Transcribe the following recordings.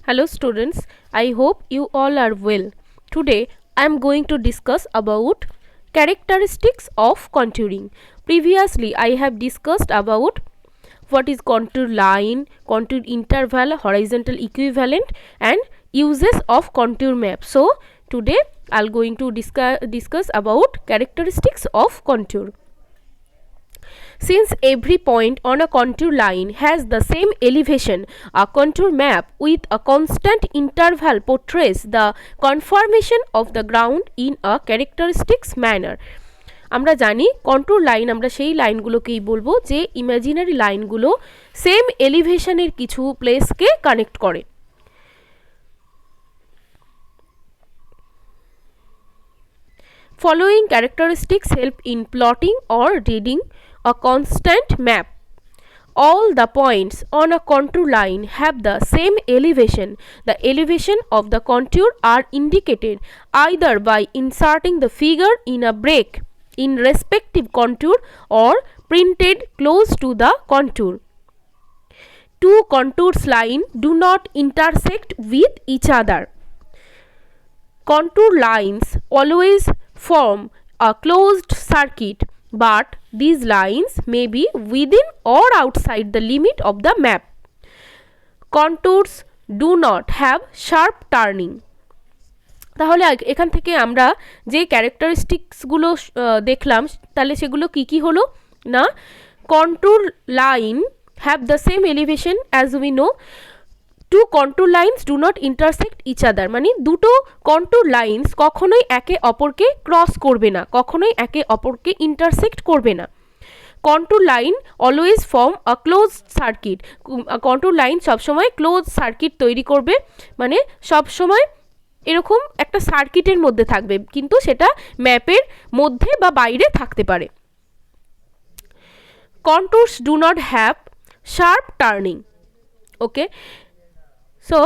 Hello students, I hope you all are well. Today I am going to discuss about characteristics of contouring. Previously I have discussed about what is contour line, contour interval, horizontal equivalent and uses of contour map. So today I am going to discuss about characteristics of contour. Since every point on a contour line has the same elevation, a contour map with a constant interval portrays the conformation of the ground in a characteristics manner. আমরা জানি contour line আমরা সেই লাইনগুলোকেই বলবো যে imaginary লাইনগুলো same এলিভেশনের কিছু প্লেসকে connect করে। Following characteristics help in plotting or reading a constant map. All the points on a contour line have the same elevation. The elevation of the contour are indicated either by inserting the figure in a break in respective contour or printed close to the contour. Two contours line do not intersect with each other. Contour lines always form a closed circuit, but these lines may be within or outside the limit of the map. Contours do not have sharp turning. তাহলে এখান থেকে আমরা যে ক্যারেক্টারিস্টিক্সগুলো দেখলাম তাহলে সেগুলো কি হলো না, contour line have the same elevation as we know, two contour lines do not intersect each other, মানে দুটো কন্ট্যুর লাইনস কখনোই একে অপরকে ক্রস করবে না, কখনোই একে অপরকে ইন্টারসেক্ট করবে না। কন্ট্যুর লাইন অলওয়েজ ফর্ম আ ক্লোজ সার্কিট, কন্ট্যুর লাইন সবসময় ক্লোজ সার্কিট তৈরি করবে, মানে সবসময় এরকম একটা সার্কিটের মধ্যে থাকবে, কিন্তু সেটা ম্যাপের মধ্যে বা বাইরে থাকতে পারে। Contours do not have sharp turning. Okay, so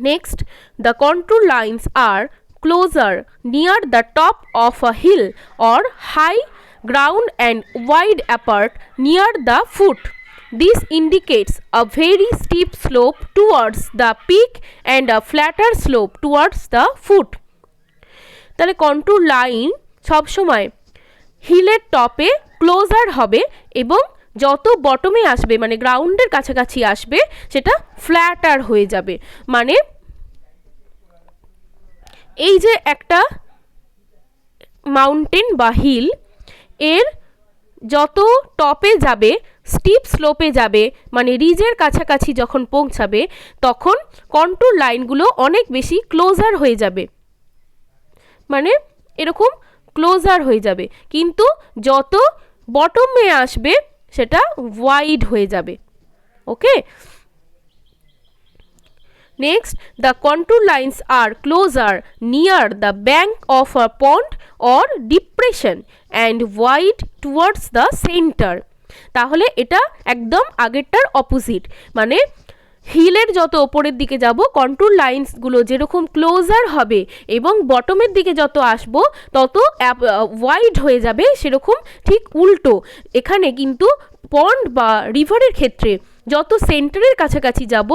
next, the contour lines are closer near the top of a hill or high ground and wide apart near the foot. This indicates a very steep slope towards the peak and a flatter slope towards the foot. তাহলে contour line সবসময় হিলের টপে closure হবে এবং যত বটমে আসবে মানে গ্রাউন্ডের কাছাকাছি আসবে সেটা ফ্ল্যাটার হয়ে যাবে। মানে এই যে একটা মাউন্টেন বা হিল, এর যত টপে যাবে স্টিপ স্লোপে যাবে মানে রিজের কাছাকাছি যখন পৌঁছাবে তখন কন্ট্যুর লাইনগুলো অনেক বেশি ক্লোজার হয়ে যাবে, মানে এরকম ক্লোজার হয়ে যাবে, কিন্তু যত বটমে আসবে সেটা ওয়াইড হয়ে যাবে। Okay, next, the contour lines are closer near the bank of a pond or depression and wide towards the centre. তাহলে এটা একদম আগেরটার অপোজিট, মানে হিলের যত ওপরের দিকে যাব কন্ট্যুর লাইন্সগুলো যেরকম ক্লোজার হবে এবং বটমের দিকে যত আসবো তত ওয়াইড হয়ে যাবে, সেরকম ঠিক উল্টো এখানে কিন্তু পন্ড বা রিভারের ক্ষেত্রে যত সেন্টারের কাছাকাছি যাব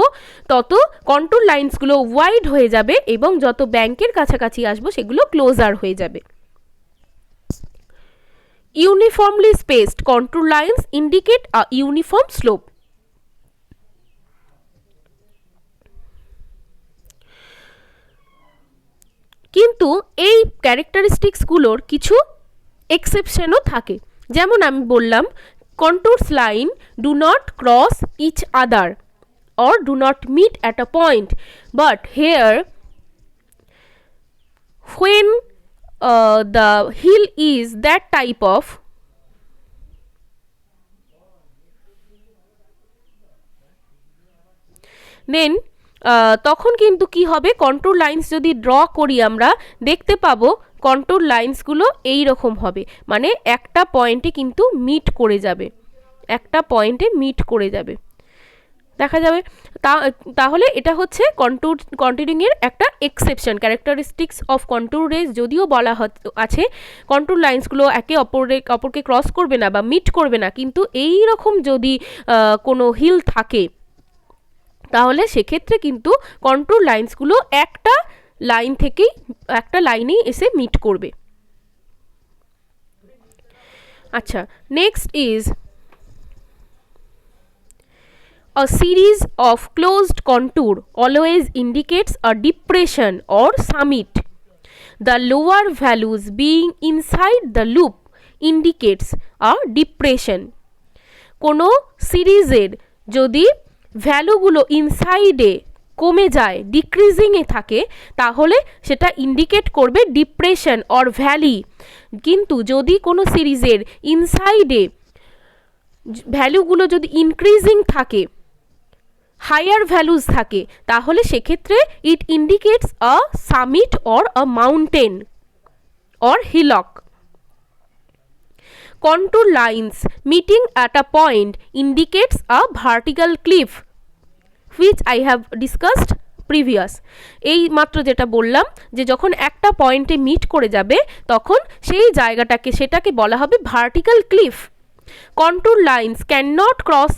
তত কন্ট্যুর লাইন্সগুলো ওয়াইড হয়ে যাবে এবং যত ব্যাঙ্কের কাছাকাছি আসবো সেগুলো ক্লোজার হয়ে যাবে। Uniformly spaced contour lines indicate a uniform slope. কিন্তু এই ক্যারেক্টারিস্টিক্সগুলোর কিছু এক্সেপশনও থাকে, যেমন আমি বললাম contours line do not cross each other or do not meet at a point, but here when the hill is that type of then তখন কিন্তু কি হবে, কন্ট্যুর লাইন্স যদি ড্র করি আমরা দেখতে পাবো কন্ট্যুর লাইন্সগুলো এই রকম হবে, মানে একটা পয়েন্টে কিন্তু মিট করে যাবে, একটা পয়েন্টে মিট করে যাবে দেখা যাবে। তাহলে এটা হচ্ছে কন্ট্যুরিংয়ের একটা এক্সেপশন। ক্যারেক্টারিস্টিক্স অফ কন্ট্যুরে যদিও বলা আছে কন্ট্যুর লাইন্সগুলো একে অপরকে ক্রস করবে না বা মিট করবে না, কিন্তু এই রকম যদি কোনো হিল থাকে তাহলে সেক্ষেত্রে কিন্তু কন্ট্যুর লাইন্সগুলো একটা লাইনেই এসে মিট করবে। আচ্ছা, next is a series of closed contour always indicates a depression or summit. The lower values being inside the loop indicates a depression. কোনো সিরিজের যদি ভ্যালুগুলো ইনসাইডে কমে যায়, ডিক্রিজিংয়ে থাকে, তাহলে সেটা ইন্ডিকেট করবে ডিপ্রেশন অর ভ্যালি। কিন্তু যদি কোনো সিরিজের ইনসাইডে ভ্যালুগুলো যদি ইনক্রিজিং থাকে, হায়ার ভ্যালুজ থাকে, তাহলে সেক্ষেত্রে it indicates a summit or a mountain or hillock. Contour lines meeting at a point indicates a vertical cliff, which I have discussed previous. এই মাত্র যেটা বললাম যে যখন একটা পয়েন্টে মিট করে যাবে তখন সেই সেটাকে বলা হবে vertical cliff. Contour lines cannot cross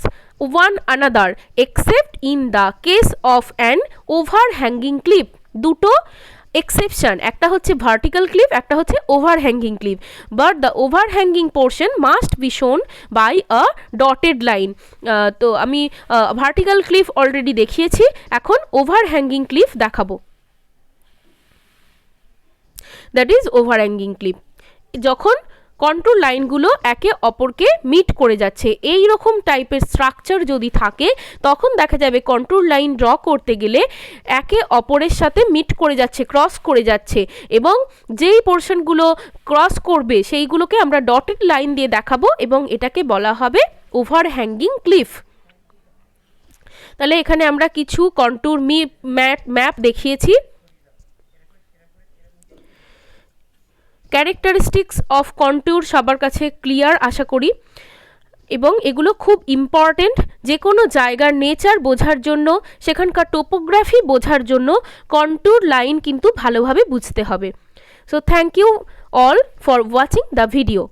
one another except in the case of an overhanging cliff. দুটো এক্সেপশন, একটা হচ্ছে ভার্টিক্যাল ক্লিফ, একটা হচ্ছে overhanging cliff, but the overhanging portion must be shown by a dotted line. তো আমি vertical cliff already দেখিয়েছি, এখন overhanging cliff দেখাবো। That is overhanging cliff. যখন কন্ট্যুর লাইনগুলো একে অপরকে মিট করে যাচ্ছে, এই রকম টাইপের স্ট্রাকচার যদি থাকে, তখন দেখা যাবে কন্ট্যুর লাইন ড্র করতে গেলে একে অপরের সাথে মিট করে যাচ্ছে, ক্রস করে যাচ্ছে, এবং যেই পোর্শনগুলো ক্রস করবে সেইগুলোকে আমরা ডটেড লাইন দিয়ে দেখাবো, এবং এটাকে বলা হবে ওভারহ্যাঙ্গিং ক্লিফ। তাহলে এখানে আমরা কিছু কন্ট্যুর ম্যাপ দেখিয়েছি। ক্যারেক্টারিস্টিক্স অফ কন্ট্যুর সবার কাছে ক্লিয়ার আশা করি, এবং এগুলো খুব ইম্পর্টেন্ট। যে কোনো জায়গার নেচার বোঝার জন্য, সেখানকার টোপোগ্রাফি বোঝার জন্য কন্ট্যুর লাইন কিন্তু ভালোভাবে বুঝতে হবে। So thank you all for watching the video.